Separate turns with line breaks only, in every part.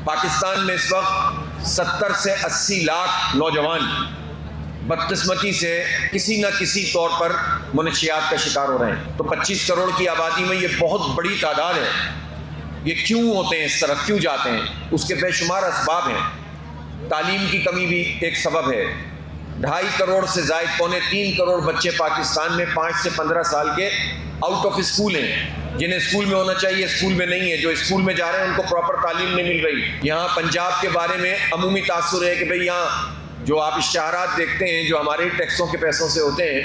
پاکستان میں اس وقت 70 سے 80 لاکھ نوجوان بدقسمتی سے کسی نہ کسی طور پر منشیات کا شکار ہو رہے ہیں. تو 25 کروڑ کی آبادی میں یہ بہت بڑی تعداد ہے. یہ کیوں ہوتے ہیں اس طرف، کیوں جاتے ہیں؟ اس کے بے شمار اسباب ہیں. تعلیم کی کمی بھی ایک سبب ہے. 2.5 کروڑ سے زائد 2.25 کروڑ بچے پاکستان میں 5 سے 15 سال کے آؤٹ آف اسکول ہیں، جنہیں اسکول میں ہونا چاہیے اسکول میں نہیں ہے. جو اسکول میں جا رہے ہیں ان کو پراپر تعلیم نہیں مل رہی. یہاں پنجاب کے بارے میں عمومی تاثر ہے کہ بھئی یہاں جو آپ اشتہارات دیکھتے ہیں جو ہمارے ٹیکسوں کے پیسوں سے ہوتے ہیں،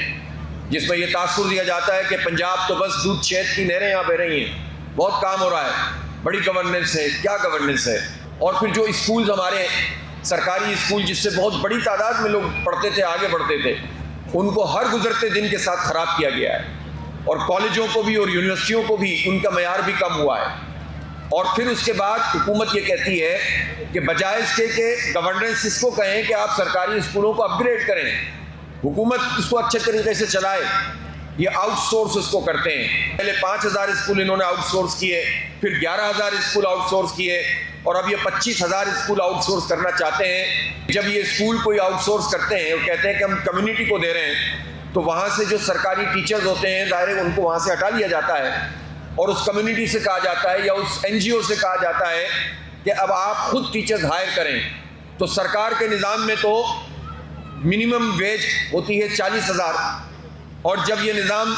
جس میں یہ تاثر دیا جاتا ہے کہ پنجاب تو بس دودھ شہد کی نہریں یہاں بہ رہی ہیں، بہت کام ہو رہا ہے، بڑی گورننس ہے. کیا گورننس ہے؟ اور پھر جو اسکولز ہمارے سرکاری اسکول جس سے بہت بڑی تعداد میں لوگ پڑھتے تھے، آگے بڑھتے تھے، ان کو ہر گزرتے دن کے ساتھ خراب کیا گیا ہے. اور کالجوں کو بھی اور یونیورسٹیوں کو بھی ان کا معیار بھی کم ہوا ہے. اور پھر اس کے بعد حکومت یہ کہتی ہے کہ بجائے اس کے کہ گورننس اس کو کہیں کہ آپ سرکاری اسکولوں کو اپ گریڈ کریں، حکومت اس کو اچھے طریقے سے چلائے، یہ آؤٹ سورس اس کو کرتے ہیں. پہلے 5,000 اسکول انہوں نے آؤٹ سورس کیے، پھر 11,000 اسکول آؤٹ سورس کیے، اور اب یہ 25,000 اسکول آؤٹ سورس کرنا چاہتے ہیں. جب یہ اسکول کوئی آؤٹ سورس کرتے ہیں اور کہتے ہیں کہ ہم کمیونٹی کو دے رہے ہیں، تو وہاں سے جو سرکاری ٹیچرز ہوتے ہیں ظاہر ہے ان کو وہاں سے ہٹا لیا جاتا ہے، اور اس کمیونٹی سے کہا جاتا ہے یا اس این جی او سے کہا جاتا ہے کہ اب آپ خود ٹیچرز ہائر کریں. تو سرکار کے نظام میں تو منیمم ویج ہوتی ہے 40,000، اور جب یہ نظام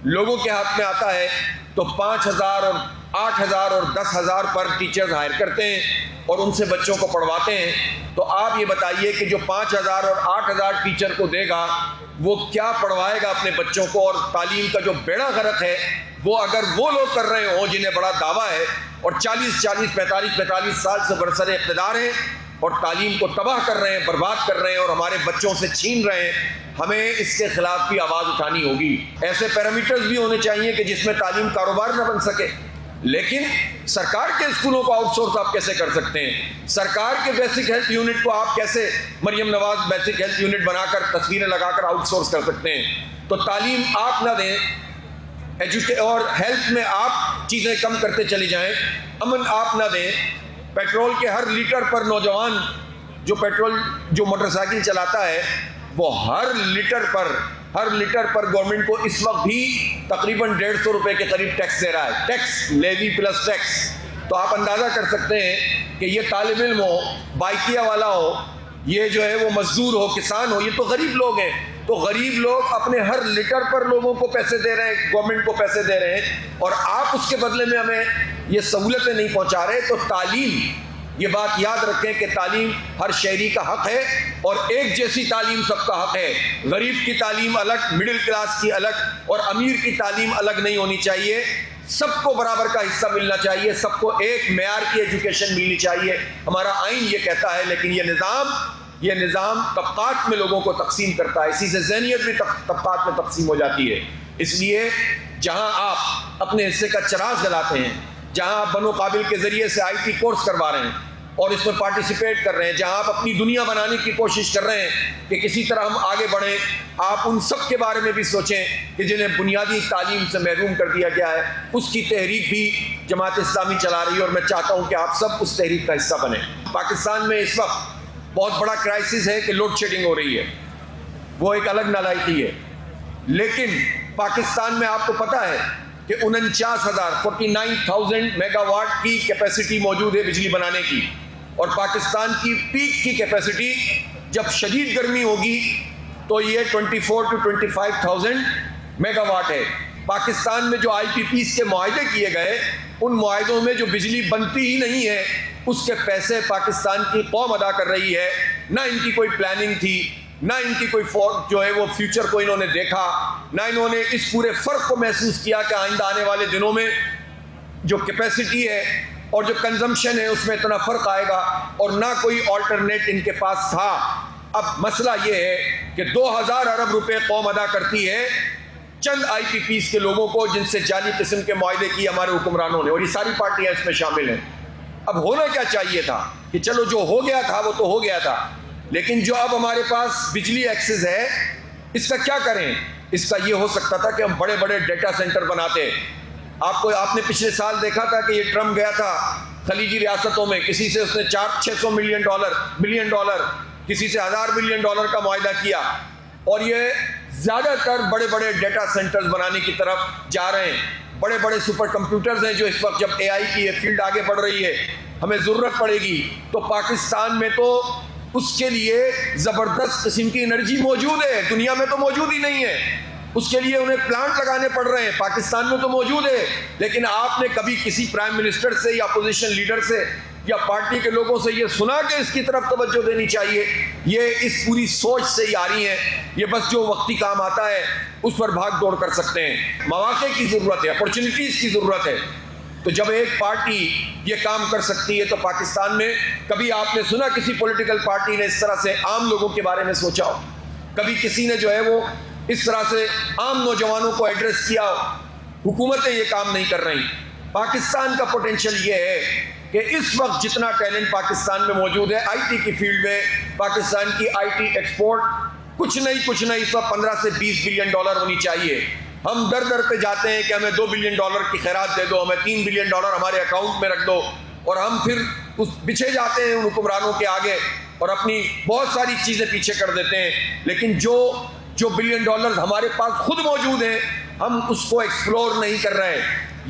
لوگوں کے ہاتھ میں آتا ہے تو 5,000 اور 8,000 اور 10,000 پر ٹیچرز ہائر کرتے ہیں اور ان سے بچوں کو پڑھواتے ہیں. تو آپ یہ بتائیے کہ جو 5,000 اور 8,000 ٹیچر کو دے گا وہ کیا پڑھوائے گا اپنے بچوں کو؟ اور تعلیم کا جو بیڑا غرق ہے وہ اگر وہ لوگ کر رہے ہوں جنہیں بڑا دعویٰ ہے اور 45 سال سے برسر اقتدار ہیں اور تعلیم کو تباہ کر رہے ہیں، برباد کر رہے ہیں اور ہمارے بچوں سے چھین رہے ہیں، ہمیں اس کے خلاف بھی آواز اٹھانی ہوگی. ایسے پیرامیٹرز بھی ہونے چاہیے کہ جس میں تعلیم کاروبار نہ بن سکے. لیکن سرکار کے اسکولوں کو آؤٹ سورس آپ کیسے کر سکتے ہیں؟ سرکار کے بیسک ہیلتھ یونٹ کو آپ کیسے Maryam Nawaz basic health unit بنا کر تصویریں لگا کر آؤٹ سورس کر سکتے ہیں؟ تو تعلیم آپ نہ دیں اور ہیلتھ میں آپ چیزیں کم کرتے چلی جائیں، امن آپ نہ دیں. پیٹرول کے ہر لیٹر پر نوجوان جو موٹر سائیکل چلاتا ہے وہ ہر لیٹر پر گورنمنٹ کو اس وقت بھی تقریباً 150 روپے کے قریب ٹیکس دے رہا ہے. Tax levy plus tax. تو آپ اندازہ کر سکتے ہیں کہ یہ طالب علم ہو، بائکیا والا ہو، یہ جو ہے وہ مزدور ہو، کسان ہو، یہ تو غریب لوگ ہیں. تو غریب لوگ اپنے ہر لیٹر پر لوگوں کو پیسے دے رہے ہیں، گورنمنٹ کو پیسے دے رہے ہیں، اور آپ اس کے بدلے میں ہمیں یہ سہولتیں نہیں پہنچا رہے. تو تعلیم، یہ بات یاد رکھیں کہ تعلیم ہر شہری کا حق ہے اور ایک جیسی تعلیم سب کا حق ہے. غریب کی تعلیم الگ، مڈل کلاس کی الگ اور امیر کی تعلیم الگ نہیں ہونی چاہیے. سب کو برابر کا حصہ ملنا چاہیے، سب کو ایک معیار کی ایجوکیشن ملنی چاہیے. ہمارا آئین یہ کہتا ہے، لیکن یہ نظام طبقات میں لوگوں کو تقسیم کرتا ہے. اسی سے ذہنیت بھی طبقات میں تقسیم ہو جاتی ہے. اس لیے جہاں آپ اپنے حصے کا چراغ جلاتے ہیں، جہاں آپ بنو قابل کے ذریعے سے آئی ٹی کورس کروا رہے ہیں اور اس میں پارٹیسپیٹ کر رہے ہیں، جہاں آپ اپنی دنیا بنانے کی کوشش کر رہے ہیں کہ کسی طرح ہم آگے بڑھیں، آپ ان سب کے بارے میں بھی سوچیں کہ جنہیں بنیادی تعلیم سے محروم کر دیا گیا ہے. اس کی تحریک بھی جماعت اسلامی چلا رہی ہے اور میں چاہتا ہوں کہ آپ سب اس تحریک کا حصہ بنیں. پاکستان میں اس وقت بہت بڑا کرائسس ہے کہ لوڈ شیڈنگ ہو رہی ہے، وہ ایک الگ نالائقی ہے. لیکن پاکستان میں آپ کو پتہ ہے کہ 49,000 میگا واٹ کی کیپیسٹی موجود ہے بجلی بنانے کی، اور پاکستان کی پیک کی کیپیسٹی جب شدید گرمی ہوگی تو یہ 24,000 to 25,000 میگا واٹ ہے. پاکستان میں جو آئی پی پیز کے معاہدے کیے گئے، ان معاہدوں میں جو بجلی بنتی ہی نہیں ہے اس کے پیسے پاکستان کی قوم ادا کر رہی ہے. نہ ان کی کوئی پلاننگ تھی، نہ ان کی کوئی جو ہے وہ فیوچر کو انہوں نے دیکھا، نہ انہوں نے اس پورے فرق کو محسوس کیا کہ آئندہ آنے والے دنوں میں جو کیپیسٹی ہے اور جو کنزمپشن ہے اس میں اتنا فرق آئے گا، اور نہ کوئی آلٹرنیٹ ان کے پاس تھا. اب مسئلہ یہ ہے کہ 2,000 ارب روپے قوم ادا کرتی ہے چند آئی پی پیز کے لوگوں کو جن سے جعلی قسم کے معاہدے کیے ہمارے حکمرانوں نے، اور یہ ساری پارٹیاں اس میں شامل ہیں. اب ہونا کیا چاہیے تھا کہ چلو جو ہو گیا تھا وہ تو ہو گیا تھا، لیکن جو اب ہمارے پاس بجلی ایکسس ہے اس کا کیا کریں؟ اس کا یہ ہو سکتا تھا کہ ہم بڑے بڑے ڈیٹا سینٹر بناتے. آپ نے پچھلے سال دیکھا تھا کہ یہ ٹرمپ گیا تھا خلیجی ریاستوں میں کسی سے اس نے 400-600 بلین ڈالر کسی سے 1000 بلین ڈالر کا معاہدہ کیا، اور یہ زیادہ تر بڑے بڑے ڈیٹا سینٹرز بنانے کی طرف جا رہے ہیں۔ بڑے بڑے سپر کمپیوٹرز ہیں جو اس وقت، جب اے آئی کی یہ فیلڈ آگے بڑھ رہی ہے، ہمیں ضرورت پڑے گی، تو پاکستان میں تو اس کے لیے زبردست قسم کی انرجی موجود ہے، دنیا میں تو موجود ہی نہیں ہے۔ اس کے لیے انہیں پلانٹ لگانے پڑ رہے ہیں، پاکستان میں تو موجود ہے، لیکن آپ نے کبھی کسی پرائم منسٹر سے یا اپوزیشن لیڈر سے یا پارٹی کے لوگوں سے یہ سنا کہ اس کی طرف توجہ دینی چاہیے؟ یہ اس پوری سوچ سے ہی آ رہی ہیں، یہ بس جو وقتی کام آتا ہے اس پر بھاگ دوڑ کر سکتے ہیں۔ مواقع کی ضرورت ہے، اپرچونٹیز کی ضرورت ہے۔ تو جب ایک پارٹی یہ کام کر سکتی ہے تو پاکستان میں کبھی آپ نے سنا کسی پولیٹیکل پارٹی نے اس طرح سے عام لوگوں کے بارے میں سوچا ہو؟ کبھی کسی نے جو ہے وہ اس طرح سے عام نوجوانوں کو ایڈریس کیا ہو؟ حکومتیں یہ کام نہیں کر رہی۔ پاکستان کا پوٹینشیل یہ ہے کہ اس وقت جتنا ٹیلنٹ پاکستان میں موجود ہے آئی ٹی کی فیلڈ میں، پاکستان کی آئی ٹی ایکسپورٹ کچھ نہیں اس وقت 15 سے 20 بلین ڈالر ہونی چاہیے۔ ہم در در پہ جاتے ہیں کہ ہمیں 2 بلین ڈالر کی خیرات دے دو، ہمیں 3 بلین ڈالر ہمارے اکاؤنٹ میں رکھ دو، اور ہم پھر اس بچھے جاتے ہیں ان حکمرانوں کے آگے اور اپنی بہت ساری چیزیں پیچھے کر دیتے ہیں۔ لیکن جو بلین ڈالرز ہمارے پاس خود موجود ہیں، ہم اس کو ایکسپلور نہیں کر رہے۔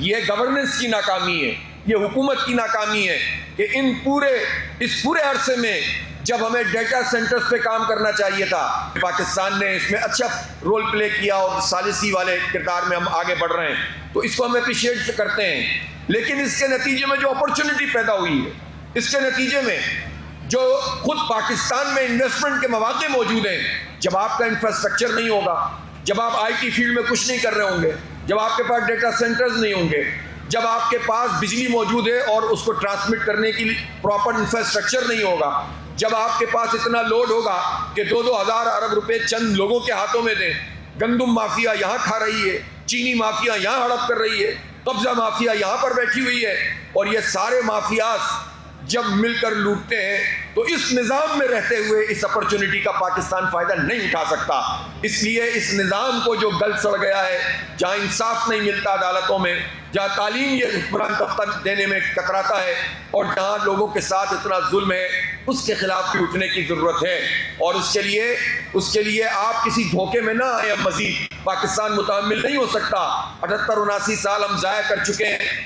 یہ گورننس کی ناکامی ہے، یہ حکومت کی ناکامی ہے کہ اس پورے عرصے میں جب ہمیں ڈیٹا سینٹرز پہ کام کرنا چاہیے تھا، پاکستان نے اس میں اچھا رول پلے کیا اور ثالثی والے کردار میں ہم آگے بڑھ رہے ہیں، تو اس کو ہم اپریشیٹ کرتے ہیں۔ لیکن اس کے نتیجے میں جو اپرچونٹی پیدا ہوئی ہے، اس کے نتیجے میں جو خود پاکستان میں انویسٹمنٹ کے مواقع موجود ہیں، جب آپ کا انفراسٹرکچر نہیں ہوگا، جب آپ آئی ٹی فیلڈ میں کچھ نہیں کر رہے ہوں گے، جب آپ کے پاس ڈیٹا سینٹرز نہیں ہوں گے، جب آپ کے پاس بجلی موجود ہے اور اس کو ٹرانسمٹ کرنے کی پراپر انفراسٹرکچر نہیں ہوگا، جب آپ کے پاس اتنا لوڈ ہوگا کہ 2-2 ہزار ارب روپے چند لوگوں کے ہاتھوں میں دیں، گندم مافیا یہاں کھا رہی ہے، چینی مافیا یہاں ہڑپ کر رہی ہے، قبضہ مافیا یہاں پر بیٹھی ہوئی ہے، اور یہ سارے مافیاز جب مل کر لوٹتے ہیں تو اس نظام میں رہتے ہوئے اس اپرچونٹی کا پاکستان فائدہ نہیں اٹھا سکتا۔ اس لیے اس نظام کو جو گل سڑ گیا ہے، جہاں انصاف نہیں ملتا عدالتوں میں، جہاں تعلیم یہ حکمران طبقہ دینے میں کتراتا ہے، اور جہاں لوگوں کے ساتھ اتنا ظلم ہے، اس کے خلاف بھی اٹھنے کی ضرورت ہے۔ اور اس کے لیے آپ کسی دھوکے میں نہ آئے۔ اب مزید پاکستان متحمل نہیں ہو سکتا، 78-79 سال ہم ضائع کر چکے ہیں۔